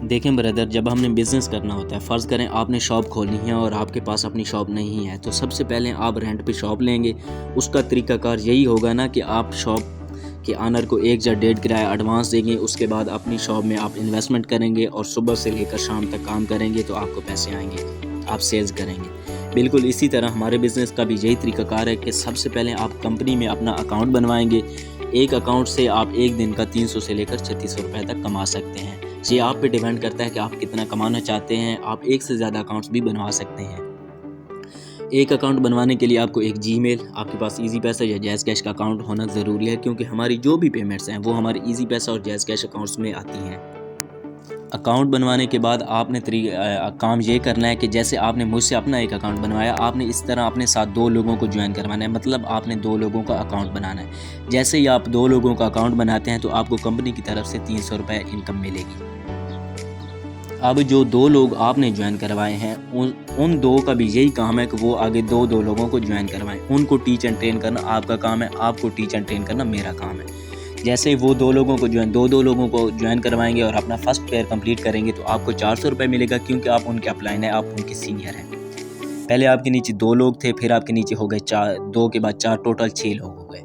देखें ब्रदर, जब हमने बिज़नेस करना होता है, फ़र्ज़ करें आपने शॉप खोलनी है और आपके पास अपनी शॉप नहीं है, तो सबसे पहले आप रेंट पे शॉप लेंगे। उसका तरीक़ाकार यही होगा ना कि आप शॉप के ऑनर को 1 या 1.5 किराया एडवांस देंगे। उसके बाद अपनी शॉप में आप इन्वेस्टमेंट करेंगे और सुबह से लेकर शाम तक काम करेंगे तो आपको पैसे आएंगे, आप सेल्स करेंगे। बिल्कुल इसी तरह हमारे बिज़नेस का भी यही तरीक़ाकार है कि सबसे पहले आप कंपनी में अपना अकाउंट बनवाएंगे। एक अकाउंट से आप एक दिन का 300 से लेकर 3600 रुपये तक कमा सकते हैं। ये आप पे डिपेंड करता है कि आप कितना कमाना चाहते हैं। आप एक से ज़्यादा अकाउंट्स भी बनवा सकते हैं। एक अकाउंट बनवाने के लिए आपको एक जीमेल, आपके पास इजी पैसा या जैज़ कैश का अकाउंट होना ज़रूरी है, क्योंकि हमारी जो भी पेमेंट्स हैं वो हमारे इजी पैसा और जैज़ कैश अकाउंट्स में आती हैं। अकाउंट बनवाने के बाद आपने काम ये करना है कि जैसे आपने मुझसे अपना एक अकाउंट बनवाया, आपने इस तरह अपने साथ 2 लोगों को ज्वाइन करवाना है। मतलब आपने 2 लोगों का अकाउंट बनाना है। जैसे ही आप 2 लोगों का अकाउंट बनाते हैं तो आपको कंपनी की तरफ से 300 रुपये इनकम मिलेगी। अब जो 2 लोग आपने ज्वाइन करवाए हैं उन 2 का भी यही काम है कि वो आगे 2 लोगों को ज्वाइन करवाएं। उनको टीच एंड ट्रेन करना आपका काम है, आपको टीच एंड ट्रेन करना मेरा काम है। जैसे ही वो 2 लोगों को दो लोगों को ज्वाइन करवाएंगे और अपना फर्स्ट पेयर कंप्लीट करेंगे तो आपको 400 रुपये मिलेगा, क्योंकि आप उनके अपलाइन हैं, आप उनके सीनियर हैं। पहले आपके नीचे 2 लोग थे, फिर आपके नीचे हो गए 4, 2 के बाद 4, टोटल 6 लोग हो गए।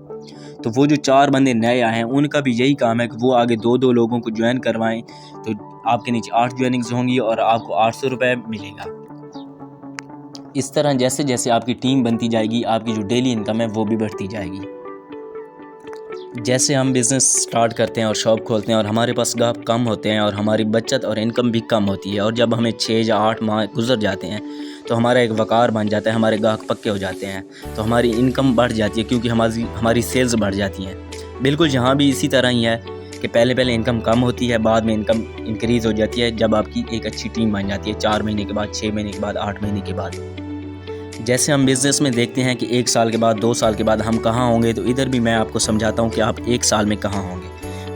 तो वो जो 4 बंदे नए आए हैं उनका भी यही काम है कि वो आगे 2 लोगों को ज्वाइन करवाएं। तो आपके नीचे 8 ज्वाइनिंग्स होंगी और आपको 800 रुपये मिलेगा। इस तरह जैसे जैसे आपकी टीम बनती जाएगी, आपकी जो डेली इनकम है वो भी बढ़ती जाएगी। जैसे हम बिज़नेस स्टार्ट करते हैं और शॉप खोलते हैं और हमारे पास ग्राहक कम होते हैं और हमारी बचत और इनकम भी कम होती है, और जब हमें 6 या 8 माह गुजर जाते हैं तो हमारा एक वक़ार बन जाता है, हमारे ग्राहक पक्के हो जाते हैं, तो हमारी इनकम बढ़ जाती है, क्योंकि हमारी सेल्स बढ़ जाती हैं। बिल्कुल यहाँ भी इसी तरह ही है कि पहले इनकम कम होती है, बाद में इनकम इंक्रीज़ हो जाती है जब आपकी एक अच्छी टीम बन जाती है। 4 महीने के बाद, 6 महीने के बाद, 8 महीने के बाद। जैसे हम बिज़नेस में देखते हैं कि 1 साल के बाद, 2 साल के बाद हम कहाँ होंगे, तो इधर भी मैं आपको समझाता हूँ कि आप 1 साल में कहाँ होंगे।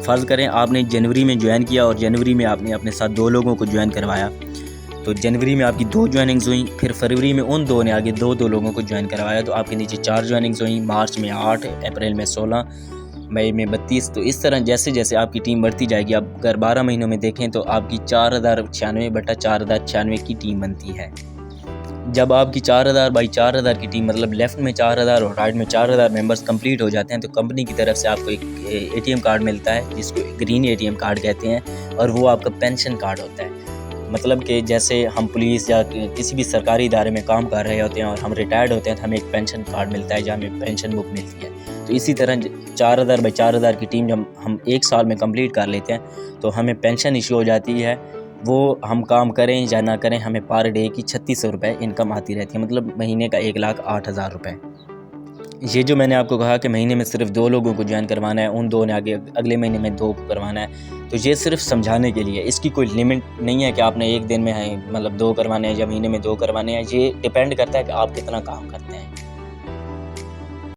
फ़र्ज़ करें आपने जनवरी में ज्वाइन किया और जनवरी में आपने अपने साथ 2 लोगों को ज्वाइन करवाया, तो जनवरी में आपकी 2 ज्वाइनिंग्स हुई। फिर फरवरी में उन 2 ने आगे 2 लोगों को ज्वाइन करवाया, तो आपके नीचे 4 ज्वाइनिंग्स हुई। मार्च में 8, अप्रैल में 16, मई में 32। तो इस तरह जैसे जैसे आपकी टीम बढ़ती जाएगी, आप अगर 12 महीनों में देखें तो आपकी 4096/4096 की टीम बनती है। जब आपकी 4000/4000 की टीम, मतलब लेफ़्ट में 4000 और राइट में 4000 मेंबर्स कंप्लीट हो जाते हैं, तो कंपनी की तरफ से आपको एक एटीएम कार्ड मिलता है जिसको ग्रीन एटीएम कार्ड कहते हैं, और वो आपका पेंशन कार्ड होता है। मतलब कि जैसे हम पुलिस या किसी भी सरकारी इदारे में काम कर रहे होते हैं और हम रिटायर्ड होते हैं तो हमें एक पेंशन कार्ड मिलता है जहाँ हमें पेंशन बुक मिलती है। तो इसी तरह 4000/4000 की टीम जब हम 1 साल में कंप्लीट कर लेते हैं तो हमें पेंशन इशू हो जाती है। वो हम काम करें या ना करें, हमें पर डे की 3600 रुपये इनकम आती रहती है, मतलब महीने का 1,08,000 रुपये। ये जो मैंने आपको कहा कि महीने में सिर्फ 2 लोगों को ज्वाइन करवाना है, उन 2 ने आगे अगले महीने में 2 को करवाना है, तो ये सिर्फ समझाने के लिए। इसकी कोई लिमिट नहीं है कि आपने एक दिन में मतलब 2 करवाने हैं या महीने में 2 करवाने हैं। ये डिपेंड करता है कि आप कितना काम करते हैं।